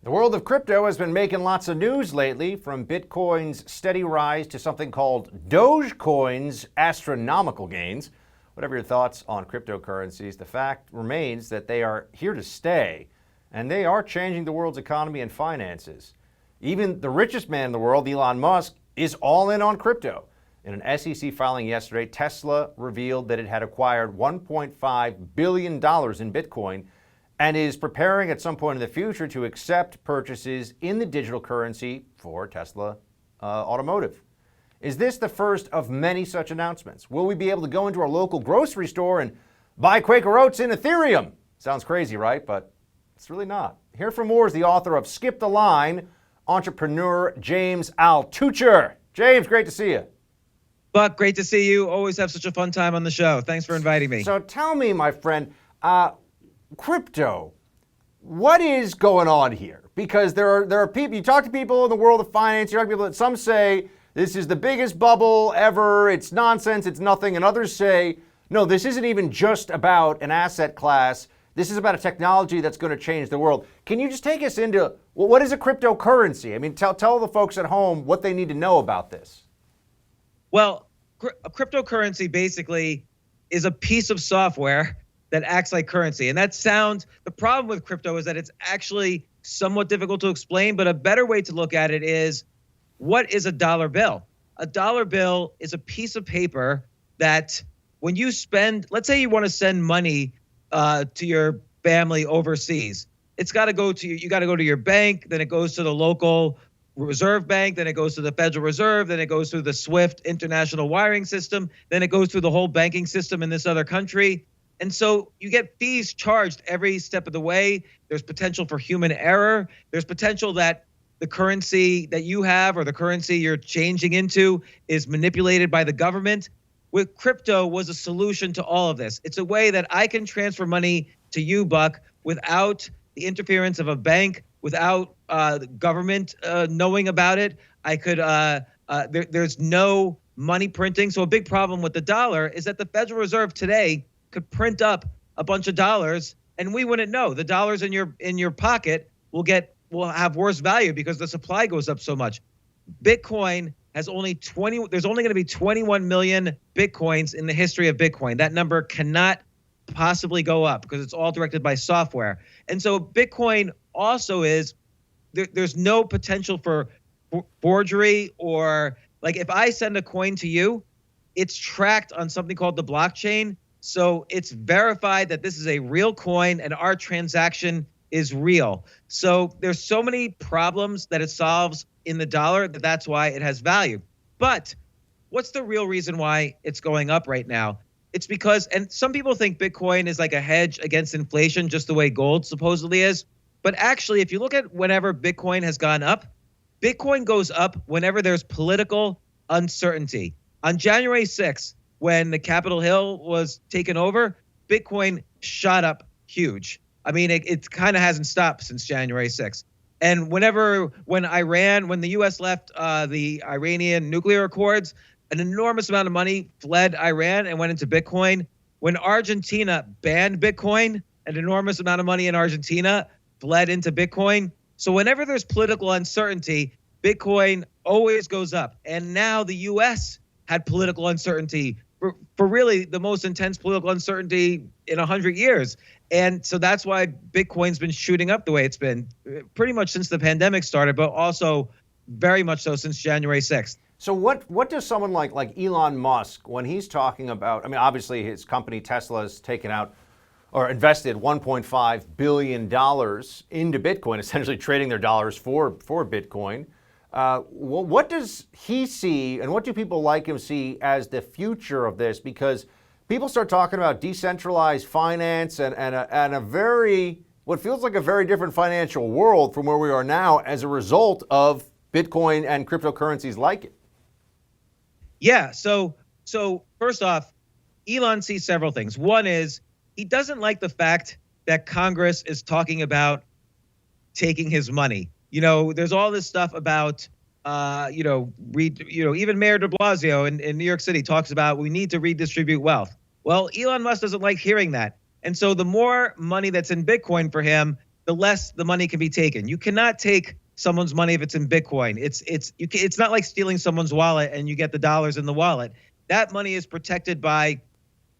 The world of crypto has been making lots of news lately, from Bitcoin's steady rise to something called Dogecoin's astronomical gains. Whatever your thoughts on cryptocurrencies, the fact remains that they are here to stay, and they are changing the world's economy and finances. Even the richest man in the world, Elon Musk, is all in on crypto. In an SEC filing yesterday, Tesla revealed that it had acquired $1.5 billion in Bitcoin and is preparing at some point in the future to accept purchases in the digital currency for Tesla Automotive. Is this the first of many such announcements? Will we be able to go into our local grocery store and buy Quaker Oats in Ethereum? Sounds crazy, right? But it's really not. Here for more is the author of Skip the Line, Entrepreneur James Altucher. James, great to see you. Buck, great to see you. Always have such a fun time on the show. Thanks for inviting me. So tell me, my friend, crypto, what is going on here? Because there are people, you talk to people in the world of finance, you talk to people that some say this is the biggest bubble ever, it's nonsense, it's nothing, and others say, no, this isn't even just about an asset class, this is about a technology that's going to change the world. Can you just take us into, well, what is a cryptocurrency? I mean, tell the folks at home what they need to know about this. Well, a cryptocurrency basically is a piece of software that acts like currency. And the problem with crypto is that it's actually somewhat difficult to explain, but a better way to look at it is, what is a dollar bill? A dollar bill is a piece of paper that when you spend, let's say you want to send money to your family overseas, you got to go to your bank, then it goes to the local reserve bank, then it goes to the Federal Reserve, then it goes through the SWIFT international wiring system, then it goes through the whole banking system in this other country. And so you get fees charged every step of the way. There's potential for human error. There's potential that the currency that you have or the currency you're changing into is manipulated by the government. With crypto was a solution to all of this. It's a way that I can transfer money to you, Buck, without the interference of a bank, without the government knowing about it. There's no money printing. So a big problem with the dollar is that the Federal Reserve today could print up a bunch of dollars and we wouldn't know. The dollars in your pocket will have worse value because the supply goes up so much. Bitcoin has there's only going to be 21 million Bitcoins in the history of Bitcoin. That number cannot possibly go up because it's all directed by software. And so Bitcoin also there's no potential for forgery, or like if I send a coin to you, it's tracked on something called the blockchain. So it's verified that this is a real coin and our transaction is real. So there's so many problems that it solves in the dollar that's why it has value. But what's the real reason why it's going up right now? It's because, and some people think Bitcoin is like a hedge against inflation, just the way gold supposedly is. But actually, if you look at whenever Bitcoin has gone up, Bitcoin goes up whenever there's political uncertainty. On January 6th, when the Capitol Hill was taken over, Bitcoin shot up huge. I mean, it kind of hasn't stopped since January 6th. And when the U.S. left the Iranian nuclear accords, an enormous amount of money fled Iran and went into Bitcoin. When Argentina banned Bitcoin, an enormous amount of money in Argentina fled into Bitcoin. So whenever there's political uncertainty, Bitcoin always goes up. And now the U.S. had political uncertainty for really the most intense political uncertainty in 100 years. And so that's why Bitcoin's been shooting up the way it's been pretty much since the pandemic started, but also very much so since January 6th. So what does someone like Elon Musk, when he's talking about, I mean, obviously his company Tesla has taken out or invested $1.5 billion into Bitcoin, essentially trading their dollars for Bitcoin. What does he see, and what do people like him see as the future of this? Because people start talking about decentralized finance and a very, what feels like a very different financial world from where we are now as a result of Bitcoin and cryptocurrencies like it. Yeah, so first off, Elon sees several things. One is he doesn't like the fact that Congress is talking about taking his money. You know, there's all this stuff about, even Mayor de Blasio in New York City talks about we need to redistribute wealth. Well, Elon Musk doesn't like hearing that. And so the more money that's in Bitcoin for him, the less the money can be taken. You cannot take someone's money if it's in Bitcoin. It's not like stealing someone's wallet and you get the dollars in the wallet. That money is protected by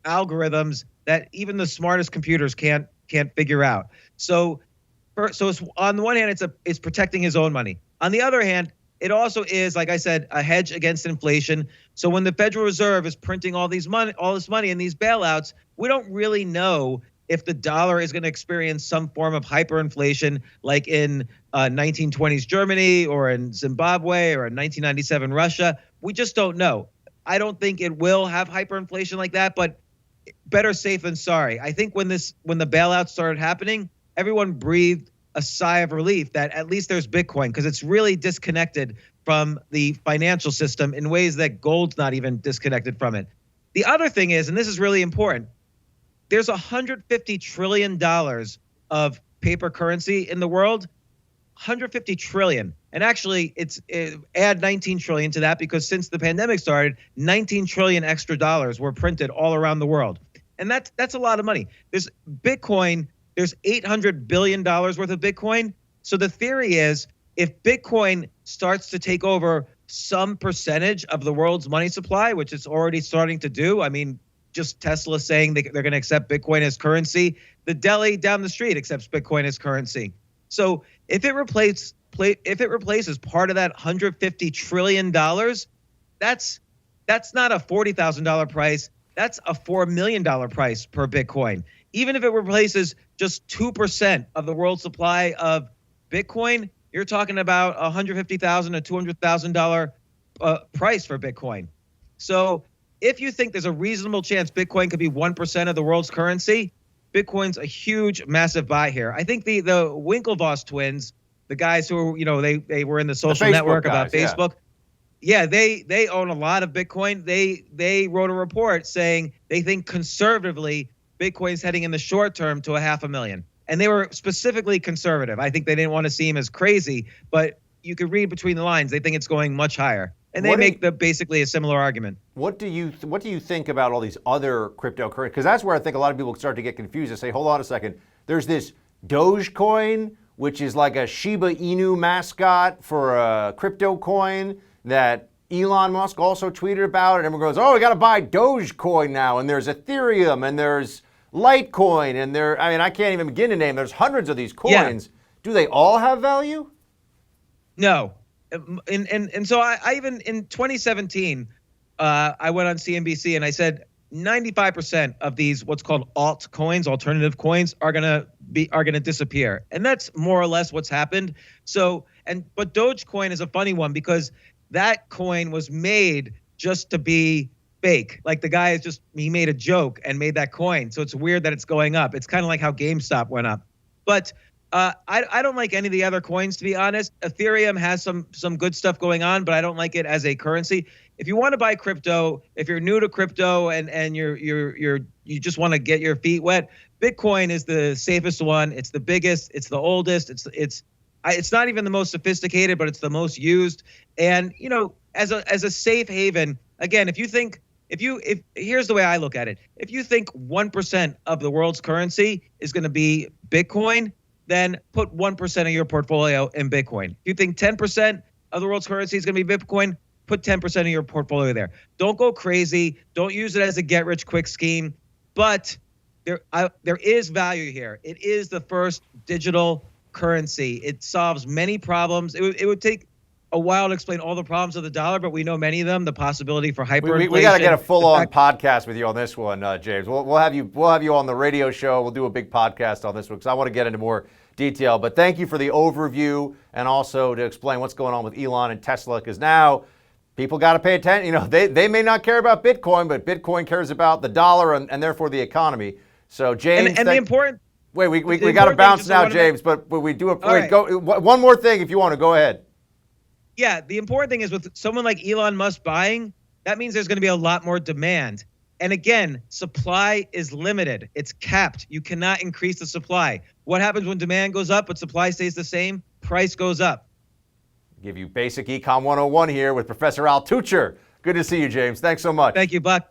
algorithms that even the smartest computers can't figure out. So it's, on the one hand, it's protecting his own money. On the other hand, it also is, like I said, a hedge against inflation. So when the Federal Reserve is printing all this money in these bailouts, we don't really know if the dollar is going to experience some form of hyperinflation like in 1920s Germany or in Zimbabwe or in 1997 Russia. We just don't know. I don't think it will have hyperinflation like that, but better safe than sorry. I think when the bailouts started happening, everyone breathed a sigh of relief that at least there's Bitcoin, because it's really disconnected from the financial system in ways that gold's not even disconnected from it. The other thing is, and this is really important, there's $150 trillion of paper currency in the world. 150 trillion. And actually, add 19 trillion to that, because since the pandemic started, 19 trillion extra dollars were printed all around the world. And that's a lot of money. There's Bitcoin, there's $800 billion worth of Bitcoin. So the theory is, if Bitcoin starts to take over some percentage of the world's money supply, which it's already starting to do, I mean, just Tesla saying they're going to accept Bitcoin as currency. The deli down the street accepts Bitcoin as currency. So if it replaces part of that $150 trillion, that's not a $40,000 price. That's a $4 million price per Bitcoin. Even if it replaces just 2% of the world supply of Bitcoin, you're talking about $150,000 to $200,000 price for Bitcoin. So if you think there's a reasonable chance Bitcoin could be 1% of the world's currency, Bitcoin's a huge, massive buy here. I think the Winklevoss twins, the guys who were, they were in the social network guys, about Facebook. Yeah, they own a lot of Bitcoin. They wrote a report saying they think conservatively Bitcoin's heading in the short term to 500,000. And they were specifically conservative. I think they didn't want to seem as crazy, but you could read between the lines. They think it's going much higher. And they make basically a similar argument. What do you think about all these other cryptocurrencies? Because that's where I think a lot of people start to get confused and say, hold on a second. There's this Dogecoin, which is like a Shiba Inu mascot for a crypto coin that Elon Musk also tweeted about. And everyone goes, oh, we got to buy Dogecoin now. And there's Ethereum and there's Litecoin. And I can't even begin to name. There's hundreds of these coins. Yeah. Do they all have value? No. And so I even in 2017, I went on CNBC and I said 95% of these what's called altcoins, alternative coins, are gonna disappear, and that's more or less what's happened. But Dogecoin is a funny one because that coin was made just to be fake. Like the guy he made a joke and made that coin, so it's weird that it's going up. It's kind of like how GameStop went up, but. I don't like any of the other coins, to be honest. Ethereum has some good stuff going on, but I don't like it as a currency. If you want to buy crypto, if you're new to crypto and you just want to get your feet wet, Bitcoin is the safest one. It's the biggest. It's the oldest. It's not even the most sophisticated, but it's the most used. And as a safe haven, again, if here's the way I look at it. If you think 1% of the world's currency is going to be Bitcoin, then put 1% of your portfolio in Bitcoin. If you think 10% of the world's currency is going to be Bitcoin, put 10% of your portfolio there. Don't go crazy. Don't use it as a get-rich-quick scheme. But there is value here. It is the first digital currency. It solves many problems. It would take a while to explain all the problems of the dollar, but we know many of them. The possibility for hyperinflation. We got to get a full-on podcast with you on this one, James. We'll have you on the radio show. We'll do a big podcast on this one because I want to get into more detail. But thank you for the overview and also to explain what's going on with Elon and Tesla, because now people got to pay attention. They may not care about Bitcoin, but Bitcoin cares about the dollar and therefore the economy. So James, the important. Wait, we got to bounce now, James. But we do it. Wait, go one more thing if you want to go ahead. Yeah, the important thing is with someone like Elon Musk buying, that means there's going to be a lot more demand. And again, supply is limited. It's capped. You cannot increase the supply. What happens when demand goes up but supply stays the same? Price goes up. Give you basic Econ 101 here with Professor Altucher. Good to see you, James. Thanks so much. Thank you, Buck.